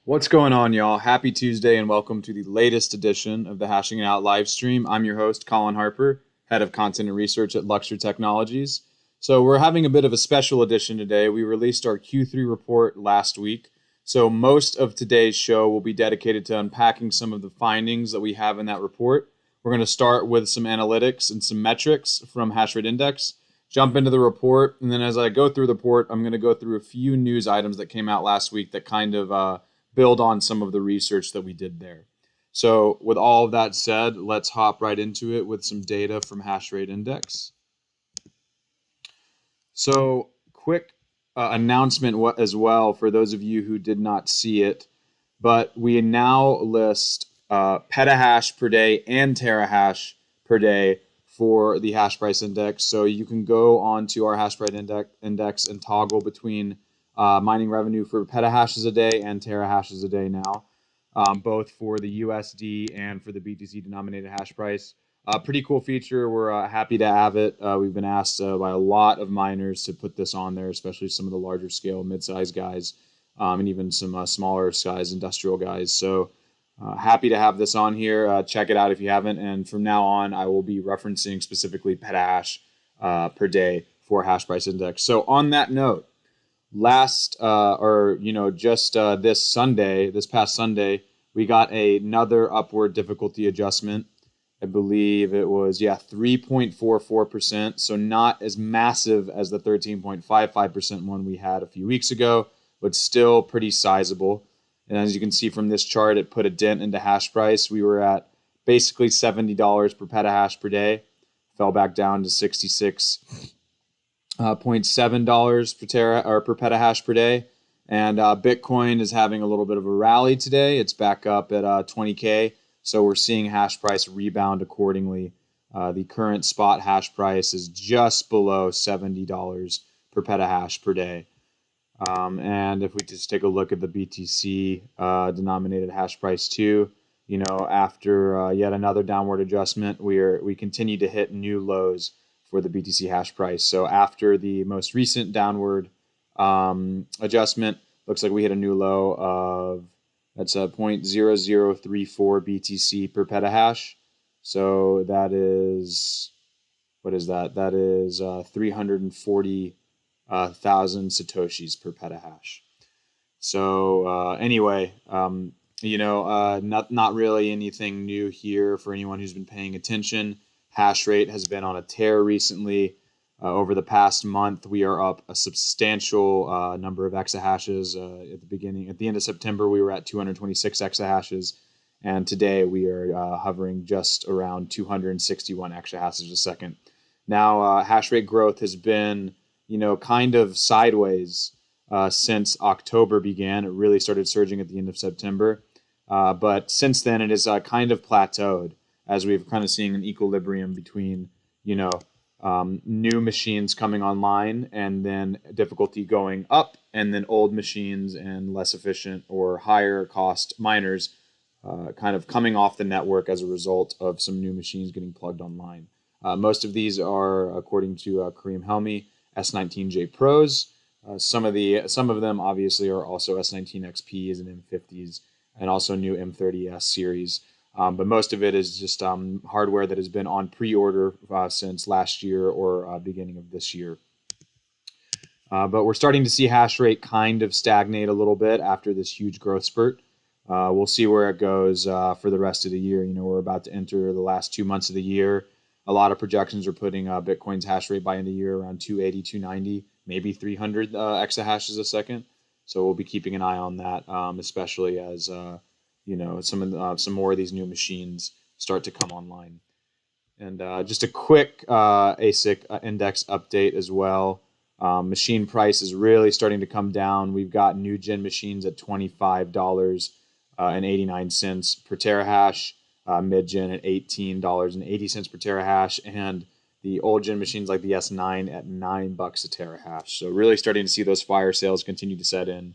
What's going on, y'all? Happy Tuesday and welcome to the latest edition of the Hashing It Out live stream. I'm your host, Colin Harper, head of content and research at Luxor Technologies. So, we're having a bit of a special edition today. We released our Q3 report last week. So, most of today's show will be dedicated to unpacking some of the findings that we have in that report. We're going to start with some analytics and some metrics from Hashrate Index, jump into the report, and then as I go through the report, I'm going to go through a few news items that came out last week that kind of build on some of the research that we did there. So with all of that said, let's hop right into it with some data from Hashrate Index. So quick announcement as well for those of you who did not see it, but we now list petahash per day and terahash per day for the hash price index. So you can go onto our hash price index and toggle between mining revenue for petahashes a day and terahashes a day now, both for the USD and for the BTC denominated hash price. Pretty cool feature. We're happy to have it. We've been asked by a lot of miners to put this on there, especially some of the larger scale, mid-sized guys, and even some smaller size industrial guys. So happy to have this on here. Check it out if you haven't. And from now on, I will be referencing specifically petahash per day for hash price index. So on that note, this past Sunday, we got another upward difficulty adjustment. I believe it was 3.44%, so not as massive as the 13.55% one we had a few weeks ago, but still pretty sizable. And as you can see from this chart, it put a dent into hash price. We were at basically $70 per petahash per day, fell back down to 66.7 dollars per petahash per day, and Bitcoin is having a little bit of a rally today. It's back up at 20K, so we're seeing hash price rebound accordingly. The current spot hash price is just below $70 per petahash per day. And if we just take a look at the BTC denominated hash price too, after yet another downward adjustment, we continue to hit new lows for the BTC hash price. So after the most recent downward adjustment, looks like we hit a new low of that's a 0.0034 BTC per petahash. So that is, what is that? That is 340,000 satoshis per petahash. So anyway, not really anything new here for anyone who's been paying attention. Hash rate has been on a tear recently. Over the past month, we are up a substantial number of exahashes. At the end of September, we were at 226 exahashes, and today we are hovering just around 261 exahashes a second. Now, hash rate growth has been, kind of sideways since October began. It really started surging at the end of September, but since then it has kind of plateaued as we've kind of seeing an equilibrium between, new machines coming online and then difficulty going up, and then old machines and less efficient or higher cost miners kind of coming off the network as a result of some new machines getting plugged online. Most of these are, according to Kareem Helmy, S19J Pros. Some of them obviously are also S19XPs and M50s, and also new M30S series. But most of it is just hardware that has been on pre-order since last year or beginning of this year. But we're starting to see hash rate kind of stagnate a little bit after this huge growth spurt. We'll see where it goes for the rest of the year. We're about to enter the last 2 months of the year. A lot of projections are putting Bitcoin's hash rate by end of year around 280, 290, maybe 300 exahashes a second. So we'll be keeping an eye on that, especially as some more of these new machines start to come online. And just a quick ASIC index update as well. Machine price is really starting to come down. We've got new gen machines at $25.89 per terahash, mid gen at $18.80 per terahash, and the old gen machines like the S9 at $9 a terahash. So really starting to see those fire sales continue to set in,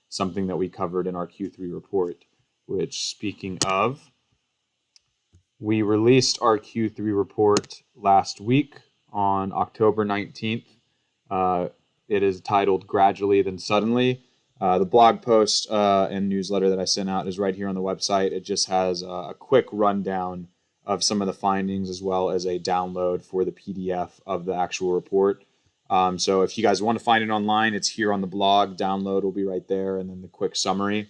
something that we covered in our Q3 report. Which, speaking of, we released our Q3 report last week on October 19th. It is titled Gradually Then Suddenly. The blog post and newsletter that I sent out is right here on the website. It just has a quick rundown of some of the findings as well as a download for the PDF of the actual report. So if you guys want to find it online, it's here on the blog. Download will be right there, and then the quick summary.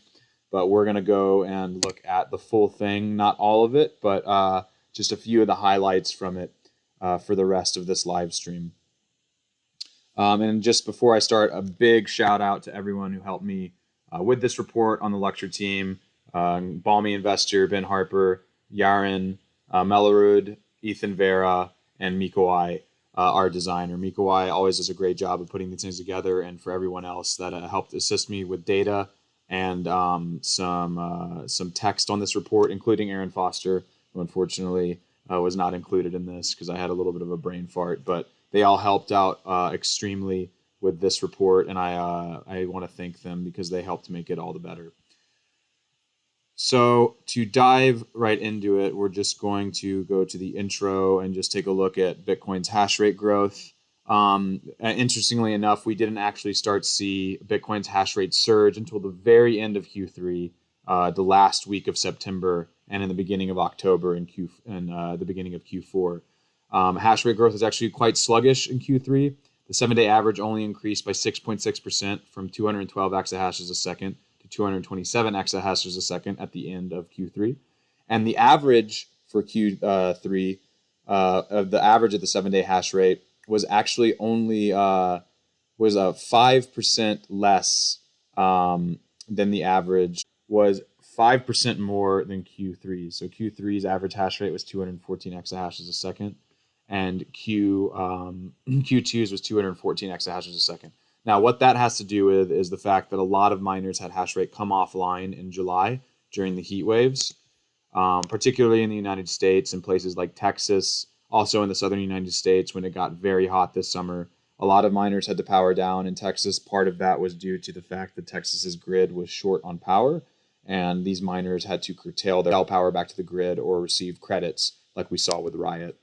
But we're going to go and look at the full thing, not all of it, but just a few of the highlights from it for the rest of this live stream. And just before I start, a big shout out to everyone who helped me with this report on the lecture team. Balmy Investor, Ben Harper, Yaron, Melarud, Ethan Vera, and Mikawai, our designer. Mikawai always does a great job of putting these things together, and for everyone else that helped assist me with data and some text on this report, including Aaron Foster, who unfortunately was not included in this because I had a little bit of a brain fart, but they all helped out extremely with this report, and I want to thank them because they helped make it all the better. So to dive right into it, we're just going to go to the intro and just take a look at Bitcoin's hash rate growth. Interestingly enough, we didn't actually start to see Bitcoin's hash rate surge until the very end of Q3, the last week of September, and in the beginning of October and the beginning of Q4. Hash rate growth is actually quite sluggish in Q3. The 7-day average only increased by 6.6% from 212 exahashes a second to 227 exahashes a second at the end of Q3. And the average for Q3 of the average of the 7-day hash rate was actually only 5% less than the average, was 5% more than Q3. So Q3's average hash rate was 214 exahashes a second, and Q2's was 214 exahashes a second. Now, what that has to do with is the fact that a lot of miners had hash rate come offline in July during the heat waves, particularly in the United States and places like Texas, also in the southern United States when it got very hot this summer. A lot of miners had to power down in Texas. Part of that was due to the fact that Texas's grid was short on power, and these miners had to curtail their power back to the grid or receive credits like we saw with Riot.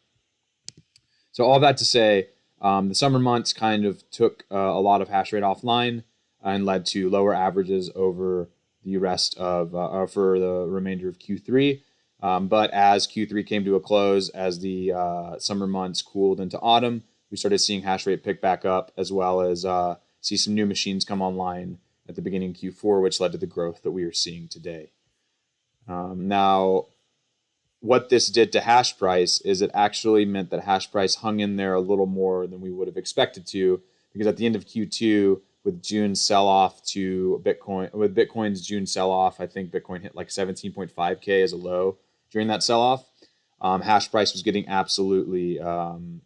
So all that to say, the summer months kind of took a lot of hash rate offline and led to lower averages over the rest of for the remainder of Q3. But as Q3 came to a close, as the summer months cooled into autumn, we started seeing hash rate pick back up, as well as see some new machines come online at the beginning of Q4, which led to the growth that we are seeing today. Now, what this did to hash price is it actually meant that hash price hung in there a little more than we would have expected to, because at the end of Q2, with June's sell-off to Bitcoin, with Bitcoin's June sell-off, I think Bitcoin hit like 17.5K as a low during that sell-off. Hash price was getting absolutely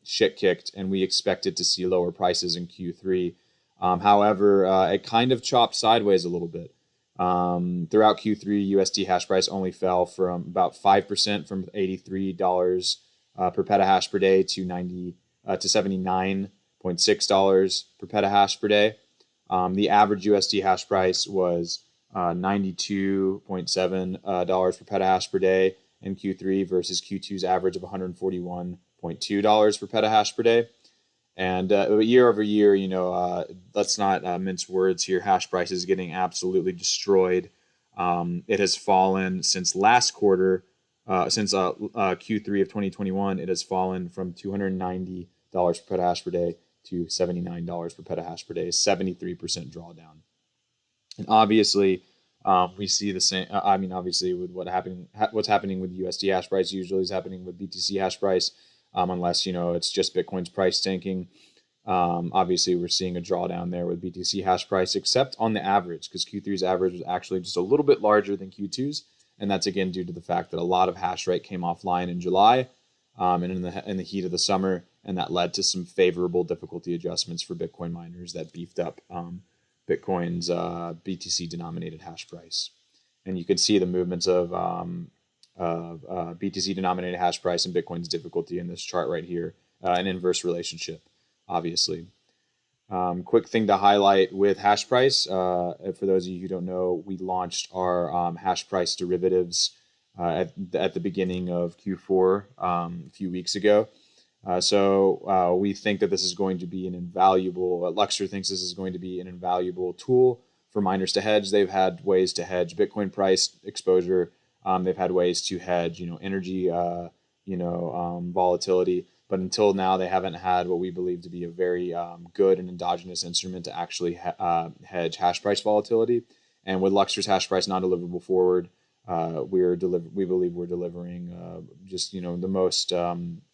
shit-kicked, and we expected to see lower prices in Q3. However, it kind of chopped sideways a little bit. Throughout Q3, USD hash price only fell from about 5% from $83 per petahash per day to $79.6 per petahash per day. The average USD hash price was $92.7 per petahash per day in Q3 versus Q2's average of $141.2 per petahash per day. And year over year, let's not mince words here. Hash price is getting absolutely destroyed. It has fallen since last quarter, since Q3 of 2021. It has fallen from $290 per petahash per day to $79 per petahash per day, 73% drawdown. And obviously, we see the same. Obviously, with what's happening with USD hash price usually is happening with BTC hash price. Unless it's just Bitcoin's price tanking. Obviously, we're seeing a drawdown there with BTC hash price, except on the average, because Q3's average was actually just a little bit larger than Q2's, and that's again due to the fact that a lot of hash rate came offline in July, and in the heat of the summer, and that led to some favorable difficulty adjustments for Bitcoin miners that beefed up Bitcoin's BTC denominated hash price, and you can see the movements of BTC denominated hash price and Bitcoin's difficulty in this chart right here, an inverse relationship, obviously. Quick thing to highlight with hash price, for those of you who don't know, we launched our hash price derivatives at the beginning of Q4 a few weeks ago. We think that this is going to be an invaluable, Luxor thinks this is going to be an invaluable tool for miners to hedge. They've had ways to hedge Bitcoin price exposure. They've had ways to hedge, energy, volatility. But until now, they haven't had what we believe to be a very good and endogenous instrument to actually hedge hash price volatility. And with Luxor's hash price non-deliverable forward, we believe we're delivering just the most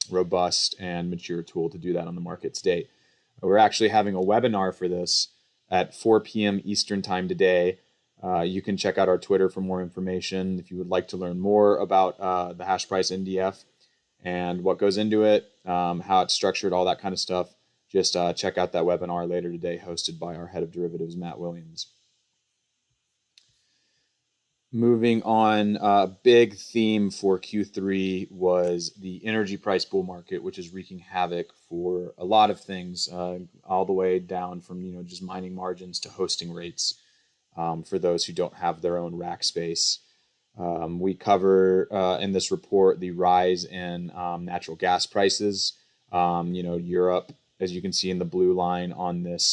robust and mature tool to do that on the market today. We're actually having a webinar for this at 4 p.m. Eastern time today. You can check out our Twitter for more information if you would like to learn more about the hash price NDF and what goes into it, how it's structured, all that kind of stuff. Just check out that webinar later today, hosted by our head of derivatives, Matt Williams. Moving on, a big theme for Q3 was the energy price bull market, which is wreaking havoc for a lot of things, all the way down from just mining margins to hosting rates for those who don't have their own rack space. We cover in this report the rise in natural gas prices. Europe, as you can see in the blue line on this